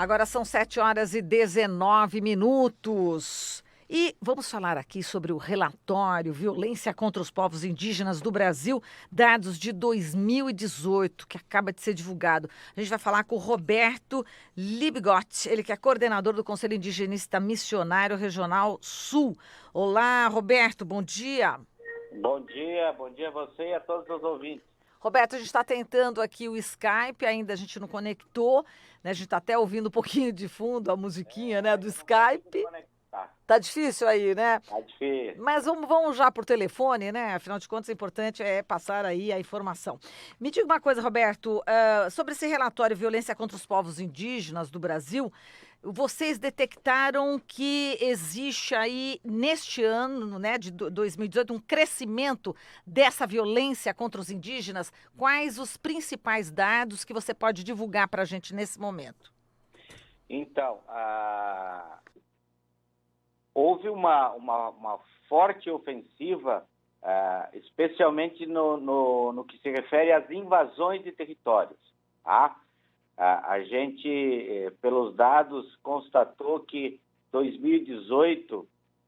Agora são 7h19. E vamos falar aqui sobre o relatório Violência contra os Povos Indígenas do Brasil, dados de 2018, que acaba de ser divulgado. A gente vai falar com o Roberto Libigotti, ele que é coordenador do Conselho Indigenista Missionário Regional Sul. Olá, Roberto, bom dia. Bom dia a você e a todos os ouvintes. Roberto, a gente está tentando aqui o Skype, ainda a gente não conectou, né? A gente está até ouvindo um pouquinho de fundo a musiquinha, né, do Skype. Tá difícil aí, né? Tá difícil. Mas vamos já por telefone, né? Afinal de contas, o importante é passar aí a informação. Me diga uma coisa, Roberto, sobre esse relatório Violência contra os Povos Indígenas do Brasil, vocês detectaram que existe aí, neste ano, né, de 2018, um crescimento dessa violência contra os indígenas. Quais os principais dados que você pode divulgar para a gente nesse momento? Então, houve uma forte ofensiva, especialmente no que se refere às invasões de territórios. Tá? A gente, pelos dados, constatou que 2018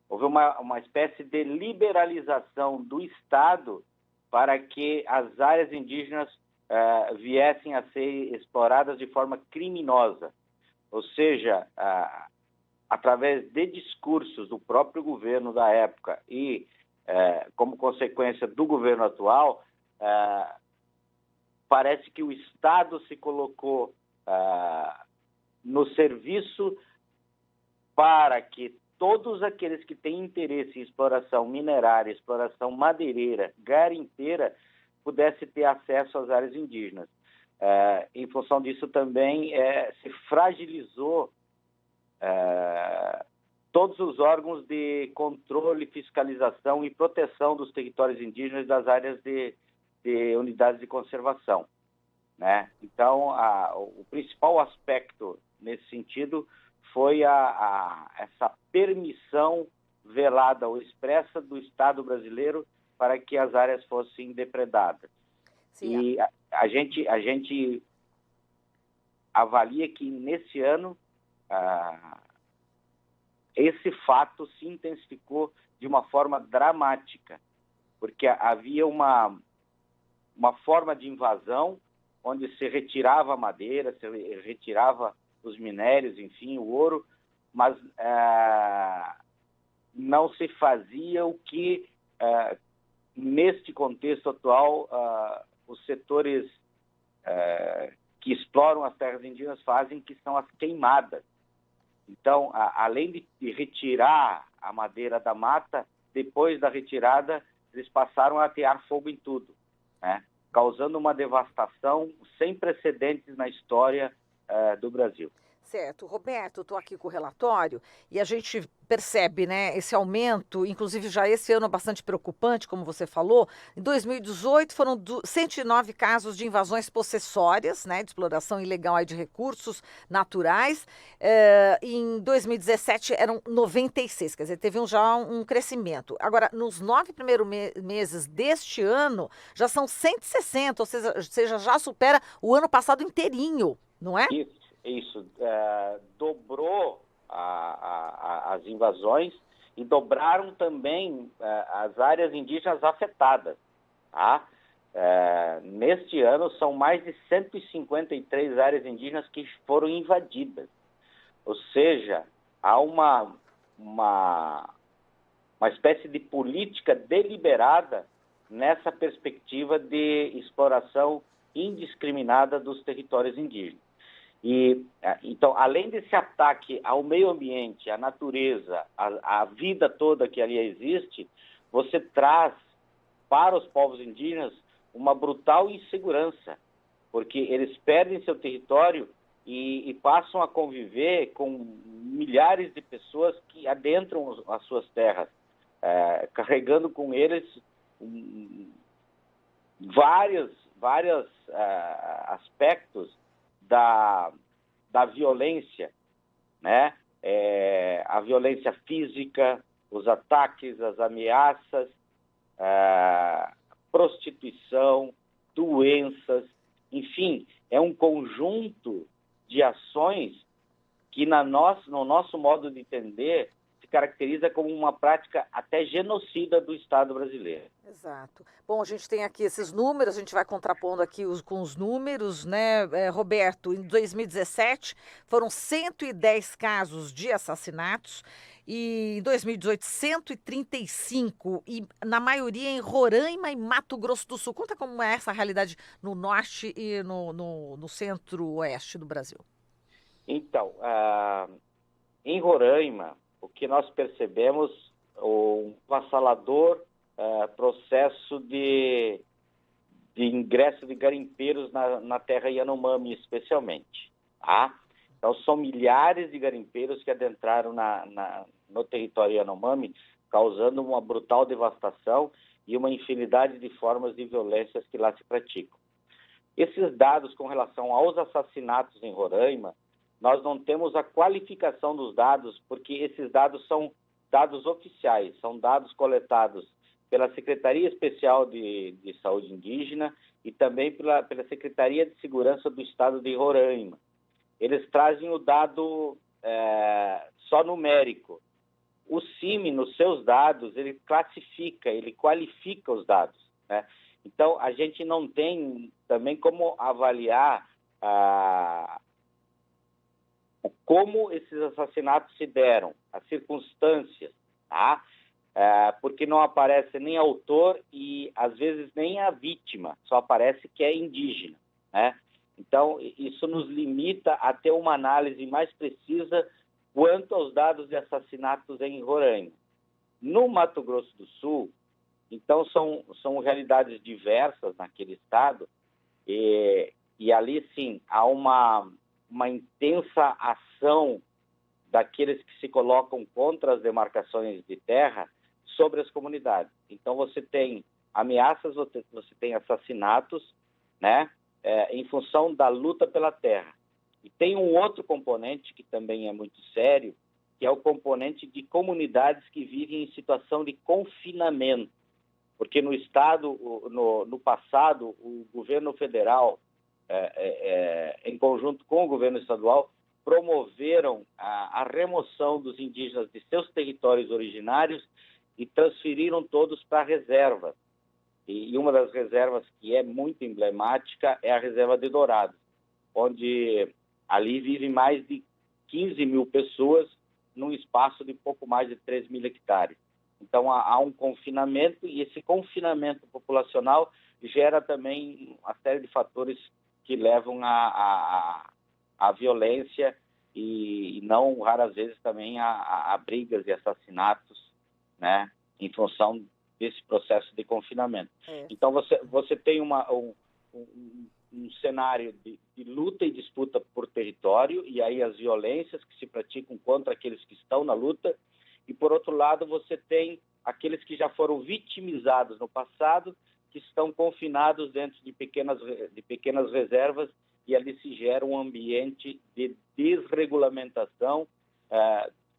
houve uma espécie de liberalização do Estado para que as áreas indígenas viessem a ser exploradas de forma criminosa. Ou seja, através de discursos do próprio governo da época e, como consequência do governo atual, parece que o Estado se colocou no serviço para que todos aqueles que têm interesse em exploração minerária, exploração madeireira, garimpeira, pudessem ter acesso às áreas indígenas. Em função disso também se fragilizou todos os órgãos de controle, fiscalização e proteção dos territórios indígenas e das áreas de unidades de conservação, né? Então, o principal aspecto nesse sentido foi essa permissão velada ou expressa do Estado brasileiro para que as áreas fossem depredadas. Sim. E a gente avalia que nesse ano esse fato se intensificou de uma forma dramática, porque havia uma forma de invasão onde se retirava a madeira, se retirava os minérios, enfim, o ouro, mas não se fazia o que, neste contexto atual, os setores que exploram as terras indígenas fazem, que são as queimadas. Então, além de retirar a madeira da mata, depois da retirada, eles passaram a atear fogo em tudo, né? Causando uma devastação sem precedentes na história do Brasil. Certo. Roberto, estou aqui com o relatório e a gente percebe, né, esse aumento, inclusive já esse ano é bastante preocupante, como você falou. Em 2018 foram 109 casos de invasões possessórias, né, de exploração ilegal aí de recursos naturais. Em 2017 eram 96, quer dizer, teve já um crescimento. Agora, nos 9 primeiros meses deste ano, já são 160, ou seja, já supera o ano passado inteirinho, não é? Isso, dobrou as invasões e dobraram também as áreas indígenas afetadas. Tá? Neste ano, são mais de 153 áreas indígenas que foram invadidas. Ou seja, há uma espécie de política deliberada nessa perspectiva de exploração indiscriminada dos territórios indígenas. E, então, além desse ataque ao meio ambiente, à natureza, à vida toda que ali existe, você traz para os povos indígenas uma brutal insegurança, porque eles perdem seu território e passam a conviver com milhares de pessoas que adentram as suas terras, carregando com eles vários aspectos da violência, né? A violência física, os ataques, as ameaças, prostituição, doenças, enfim, é um conjunto de ações que no nosso modo de entender se caracteriza como uma prática até genocida do Estado brasileiro. Exato. Bom, a gente tem aqui esses números, a gente vai contrapondo aqui com os números, né, Roberto? Em 2017 foram 110 casos de assassinatos e em 2018 135 e na maioria em Roraima e Mato Grosso do Sul. Conta como é essa realidade no norte e no centro-oeste do Brasil. Então, em Roraima, o que nós percebemos, um avassalador processo de ingresso de garimpeiros na terra Yanomami, especialmente. Tá? Então, são milhares de garimpeiros que adentraram no território Yanomami, causando uma brutal devastação e uma infinidade de formas de violências que lá se praticam. Esses dados com relação aos assassinatos em Roraima, nós não temos a qualificação dos dados, porque esses dados são dados oficiais, são dados coletados pela Secretaria Especial de Saúde Indígena e também pela Secretaria de Segurança do Estado de Roraima. Eles trazem o dado só numérico. O CIMI, nos seus dados, ele classifica, ele qualifica os dados, né? Então, a gente não tem também como avaliar como esses assassinatos se deram, as circunstâncias, tá? Porque não aparece nem autor e, às vezes, nem a vítima, só aparece que é indígena, né? Então, isso nos limita a ter uma análise mais precisa quanto aos dados de assassinatos em Roraima. No Mato Grosso do Sul, então, são realidades diversas naquele estado e ali, sim, há uma intensa ação daqueles que se colocam contra as demarcações de terra sobre as comunidades. Então, você tem ameaças, você tem assassinatos, né, em função da luta pela terra. E tem um outro componente que também é muito sério, que é o componente de comunidades que vivem em situação de confinamento. Porque no Estado, no passado, o governo federal, em conjunto com o governo estadual, promoveram a remoção dos indígenas de seus territórios originários e transferiram todos para reservas. E uma das reservas que é muito emblemática é a reserva de Dourados, onde ali vivem mais de 15 mil pessoas num espaço de pouco mais de 3 mil hectares. Então, há um confinamento e esse confinamento populacional gera também uma série de fatores que levam à violência e não raras vezes também a brigas e assassinatos, né, em função desse processo de confinamento. Então, você tem um cenário de luta e disputa por território, e aí as violências que se praticam contra aqueles que estão na luta, e, por outro lado, você tem aqueles que já foram vitimizados no passado, que estão confinados dentro de pequenas reservas, e ali se gera um ambiente de desregulamentação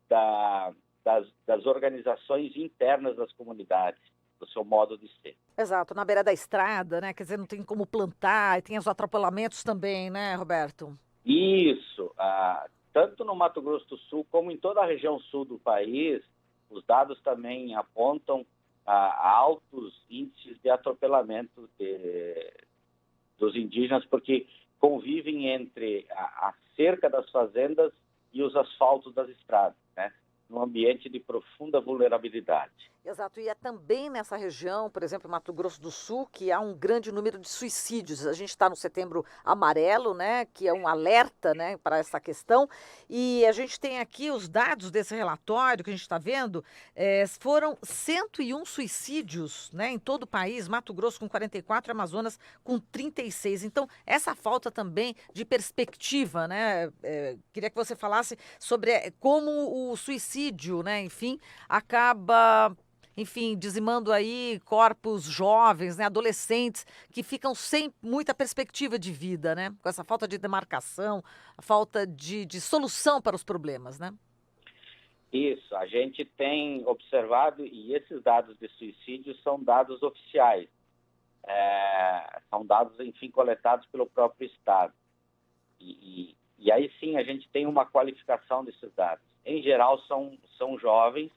das organizações internas das comunidades, do seu modo de ser. Exato, na beira da estrada, né? Quer dizer, não tem como plantar, e tem os atropelamentos também, né, Roberto? Isso. Tanto no Mato Grosso do Sul como em toda a região sul do país, os dados também apontam altos índices de atropelamento dos indígenas, porque convivem entre a cerca das fazendas e os asfaltos das estradas, né? Num ambiente de profunda vulnerabilidade. Exato, e é também nessa região, por exemplo, Mato Grosso do Sul, que há um grande número de suicídios. A gente está no Setembro Amarelo, né, que é um alerta, né, para essa questão, e a gente tem aqui os dados desse relatório que a gente está vendo, foram 101 suicídios, né, em todo o país, Mato Grosso com 44, Amazonas com 36. Então, essa falta também de perspectiva, né, queria que você falasse sobre como o suicídio, né, enfim, acaba dizimando aí corpos jovens, né, adolescentes, que ficam sem muita perspectiva de vida, né? Com essa falta de demarcação, a falta de solução para os problemas, né? Isso, a gente tem observado, e esses dados de suicídio são dados oficiais, são dados, enfim, coletados pelo próprio Estado. E aí sim a gente tem uma qualificação desses dados. Em geral são jovens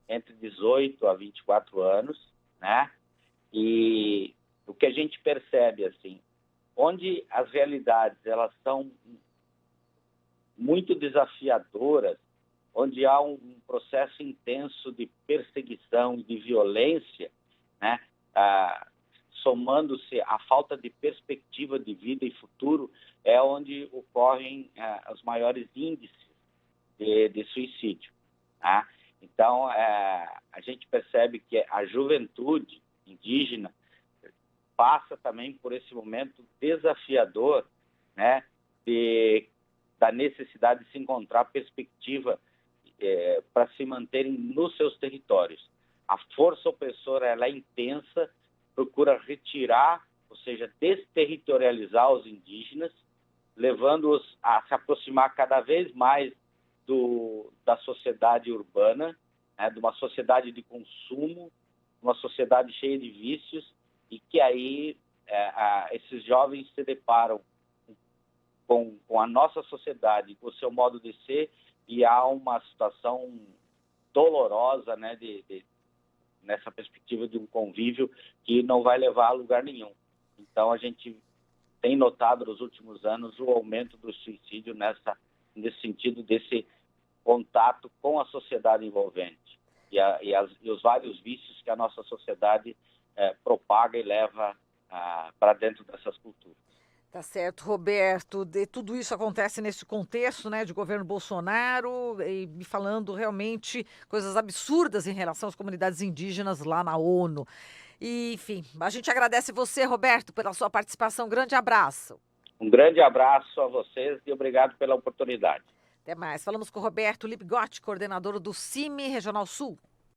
entre 18 a 24 anos, né? E o que a gente percebe, assim, onde as realidades elas são muito desafiadoras, onde há um processo intenso de perseguição e de violência, né? Somando-se à falta de perspectiva de vida e futuro, é onde ocorrem os maiores índices de suicídio. Tá? Então, a gente percebe que a juventude indígena passa também por esse momento desafiador, né, da necessidade de se encontrar perspectiva para se manterem nos seus territórios. A força opressora ela é intensa, procura retirar, ou seja, desterritorializar os indígenas, levando-os a se aproximar cada vez mais da sociedade urbana, né, de uma sociedade de consumo, uma sociedade cheia de vícios, e que aí esses jovens se deparam com a nossa sociedade, com o seu modo de ser, e há uma situação dolorosa, né, nessa perspectiva de um convívio que não vai levar a lugar nenhum. Então, a gente tem notado nos últimos anos o aumento do suicídio nesse sentido desse contato com a sociedade envolvente e os vários vícios que a nossa sociedade propaga e leva para dentro dessas culturas. Tá certo, Roberto. Tudo isso acontece nesse contexto, né, de governo Bolsonaro, e me falando realmente coisas absurdas em relação às comunidades indígenas lá na ONU. E, enfim, a gente agradece você, Roberto, pela sua participação. Grande abraço. Um grande abraço a vocês e obrigado pela oportunidade. Até mais. Falamos com o Roberto Lipgotti, coordenador do CIMI Regional Sul.